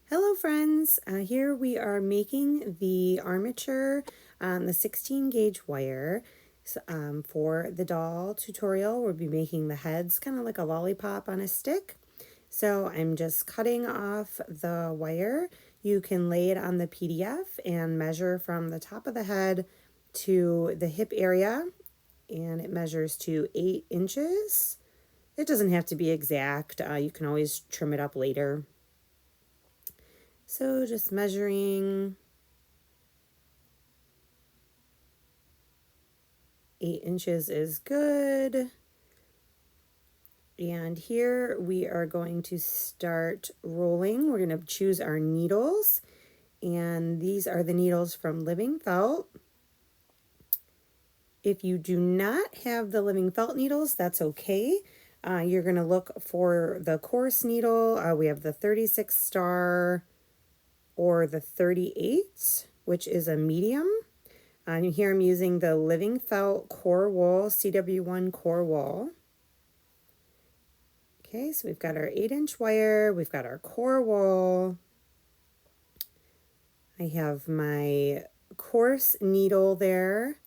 Hello friends, here we are making the armature on the 16 gauge wire. For the doll tutorial, we'll be making the heads kind of like a lollipop on a stick. So I'm just cutting off the wire. You can lay it on the PDF and measure from the top of the head to the hip area, and it measures to 8 inches. It doesn't have to be exact, you can always trim it up later. So just measuring 8 inches is good. And here we are going to start rolling. We're going to choose our needles. And these are the needles from Living Felt. If you do not have the Living Felt needles, that's okay. You're going to look for the coarse needle. We have the 36 star or the 38, which is a medium. Here I'm using the Living Felt Core Wool, CW1 Core Wool. Okay, so we've got our 8-inch wire, we've got our core wool. I have my coarse needle there.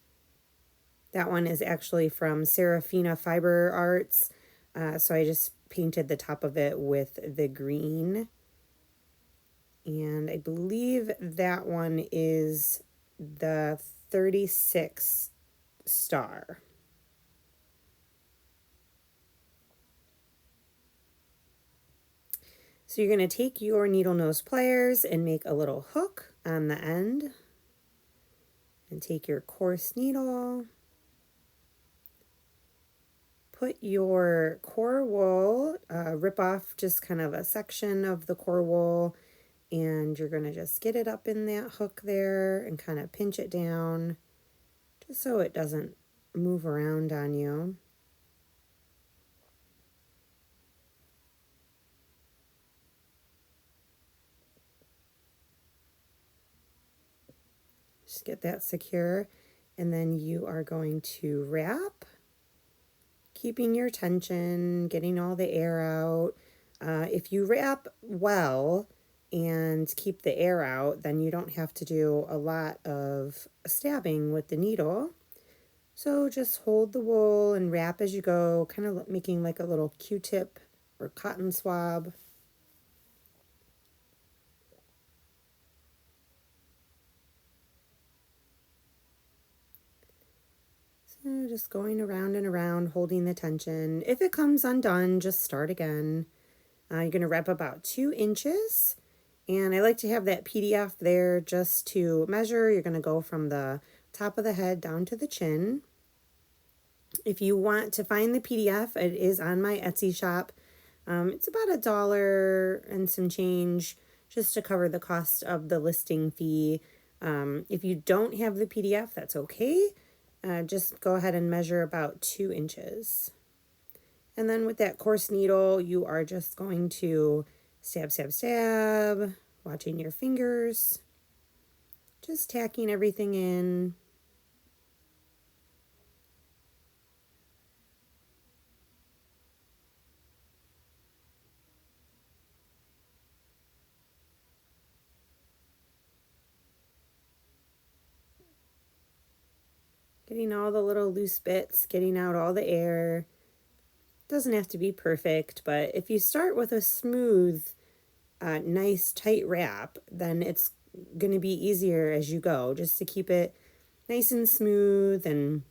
That one is actually from Serafina Fiber Arts, so I just painted the top of it with the green. And I believe that one is the 36 star. So you're going to take your needle nose pliers and make a little hook on the end. And take your coarse needle. Put your core wool, rip off just kind of a section of the core wool, and you're going to just get it up in that hook there and kind of pinch it down just so it doesn't move around on you. Just get that secure, and then you are going to wrap, keeping your tension, getting all the air out. If you wrap well and keep the air out, then you don't have to do a lot of stabbing with the needle. So just hold the wool and wrap as you go, kind of making like a little Q-tip or cotton swab. So just going around and around, holding the tension. If it comes undone, just start again. You're going to wrap about 2 inches. And I like to have that PDF there just to measure. You're going to go from the top of the head down to the chin. If you want to find the PDF, it is on my Etsy shop. It's about $1 and some change just to cover the cost of the listing fee. If you don't have the PDF, that's okay. Just go ahead and measure about 2 inches. And then with that coarse needle, you are just going to stab, stab, stab, watching your fingers, just tacking everything in. Getting all the little loose bits, getting out all the air. Doesn't have to be perfect, but if you start with a smooth, nice tight wrap, then it's going to be easier as you go, just to keep it nice and smooth. And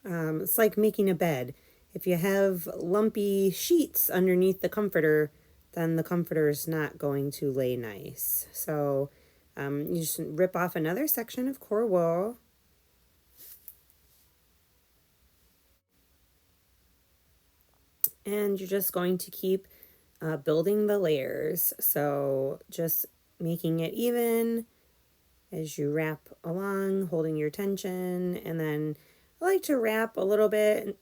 it's like making a bed. If you have lumpy sheets underneath the comforter, then the comforter is not going to lay nice. So you just rip off another section of core wool. And you're just going to keep building the layers. So just making it even as you wrap along, holding your tension. And then I like to wrap a little bit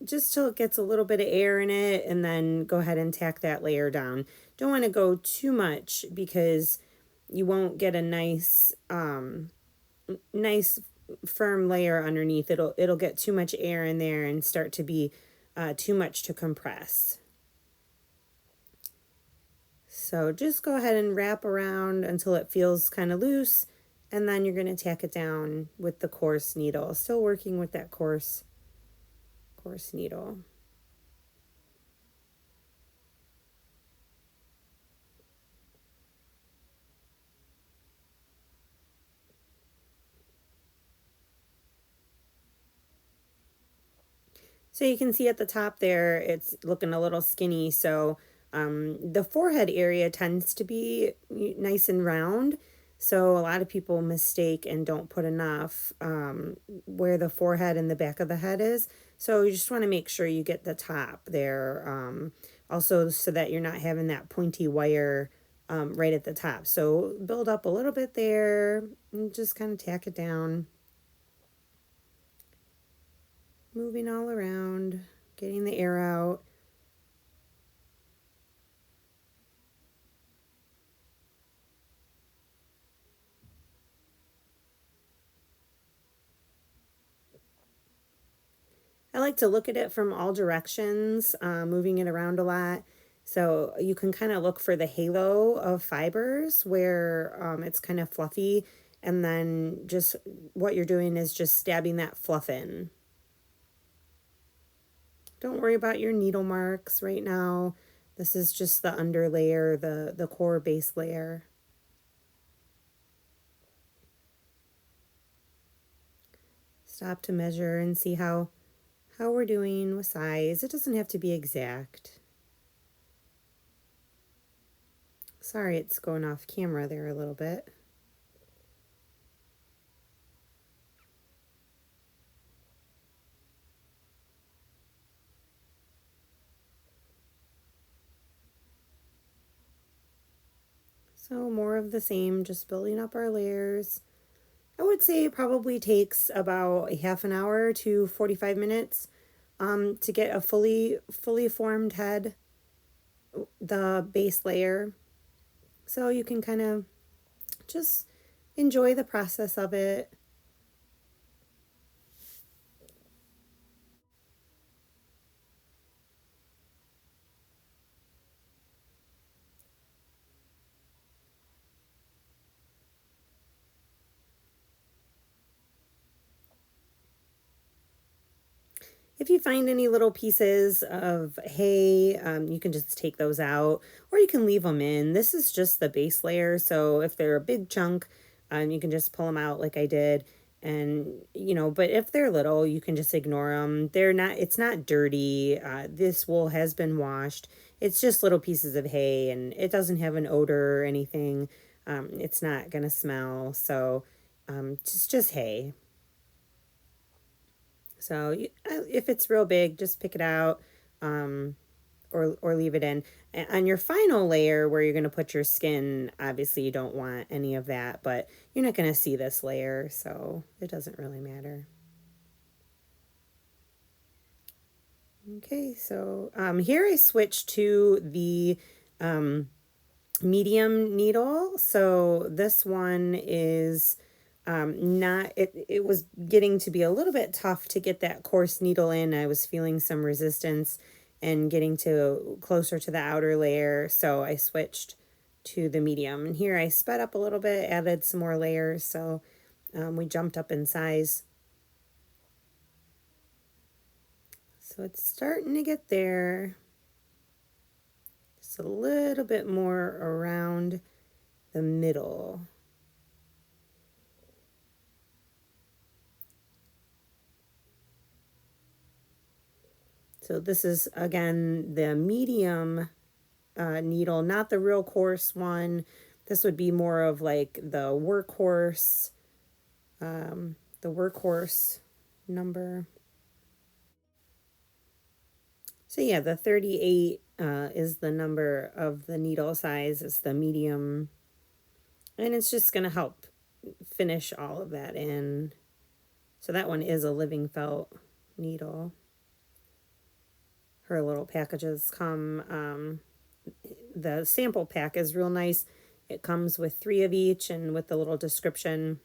just till it gets a little bit of air in it, and then go ahead and tack that layer down. Don't want to go too much because you won't get a nice nice firm layer underneath. It'll get too much air in there and start to be too much to compress. So just go ahead and wrap around until it feels kind of loose, and then you're going to tack it down with the coarse needle. Still working with that coarse needle. So you can see at the top there, it's looking a little skinny. So the forehead area tends to be nice and round. So a lot of people mistake and don't put enough where the forehead and the back of the head is. So you just want to make sure you get the top there. Also, so that you're not having that pointy wire right at the top. So build up a little bit there and just kind of tack it down. Moving all around, getting the air out. I like to look at it from all directions, moving it around a lot. So you can kind of look for the halo of fibers where it's kind of fluffy. And then just what you're doing is just stabbing that fluff in. Don't worry about your needle marks right now. This is just the under layer, the core base layer. Stop to measure and see how we're doing with size. It doesn't have to be exact. Sorry, it's going off camera there a little bit. So more of the same, just building up our layers. I would say it probably takes about a half an hour to 45 minutes to get a fully formed head, the base layer. So you can kind of just enjoy the process of it. If you find any little pieces of hay, you can just take those out or you can leave them in. This is just the base layer. So if they're a big chunk, you can just pull them out like I did. And, but if they're little, you can just ignore them. It's not dirty. This wool has been washed. It's just little pieces of hay and it doesn't have an odor or anything. It's not going to smell. So it's just hay. So if it's real big, just pick it out or leave it in. And on your final layer where you're going to put your skin, obviously you don't want any of that, but you're not going to see this layer, so it doesn't really matter. Okay, so here I switched to the medium needle. So this one is not it was getting to be a little bit tough to get that coarse needle in. I was feeling some resistance and getting to closer to the outer layer, so I switched to the medium. And here I sped up a little bit, added some more layers, so we jumped up in size. So it's starting to get there. Just a little bit more around the middle. So this is, again, the medium needle, not the real coarse one. This would be more of like the workhorse number. So yeah, the 38 is the number of the needle size. It's the medium. And it's just going to help finish all of that in. So that one is a living felt needle. Her little packages come, the sample pack is real nice. It comes with 3 of each and with the little description.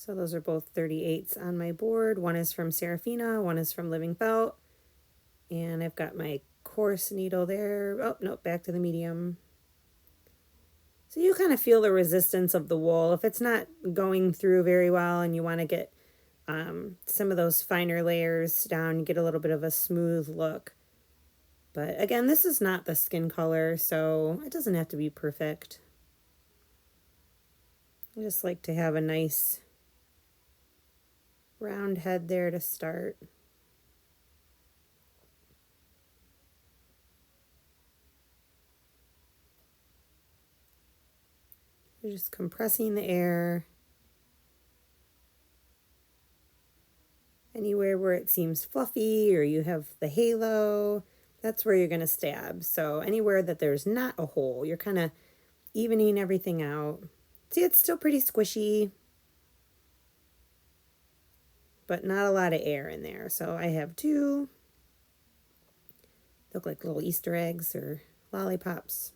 So those are both 38s on my board. One is from Serafina, one is from Living Felt. And I've got my coarse needle there. Oh, no, back to the medium. So you kind of feel the resistance of the wool. If it's not going through very well and you want to get some of those finer layers down, you get a little bit of a smooth look. But again, this is not the skin color, so it doesn't have to be perfect. I just like to have a nice round head there to start. You're just compressing the air. Anywhere where it seems fluffy or you have the halo, that's where you're going to stab. So anywhere that there's not a hole, you're kind of evening everything out. See, it's still pretty squishy, but not a lot of air in there. So I have two. Look like little Easter eggs or lollipops.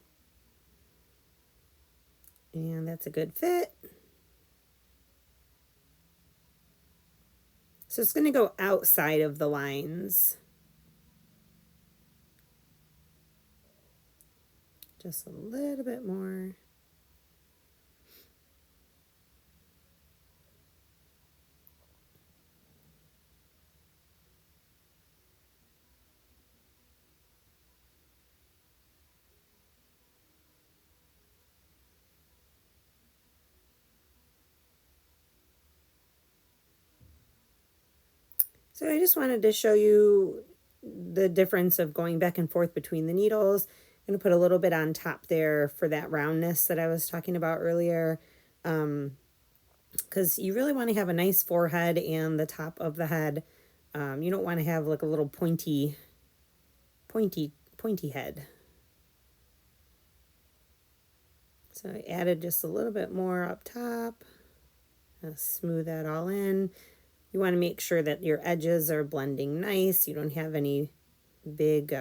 And that's a good fit. So it's going to go outside of the lines. Just a little bit more. So I just wanted to show you the difference of going back and forth between the needles. I'm going to put a little bit on top there for that roundness that I was talking about earlier. Because you really want to have a nice forehead and the top of the head. You don't want to have like a little pointy head. So I added just a little bit more up top. I'll smooth that all in. You want to make sure that your edges are blending nice. You don't have any big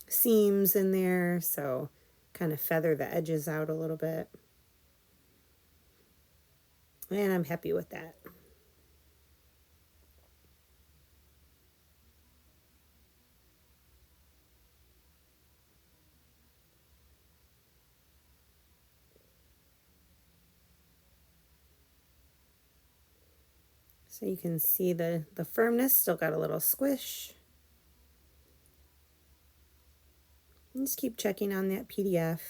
seams in there. So kind of feather the edges out a little bit. And I'm happy with that. So you can see the firmness, still got a little squish. And just keep checking on that PDF.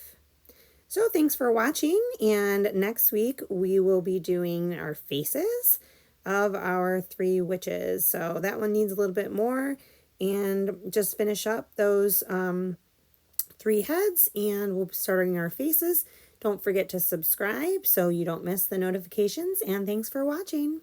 So thanks for watching, and next week we will be doing our faces of our three witches. So that one needs a little bit more, and just finish up those three heads and we'll be starting our faces. Don't forget to subscribe so you don't miss the notifications, and thanks for watching.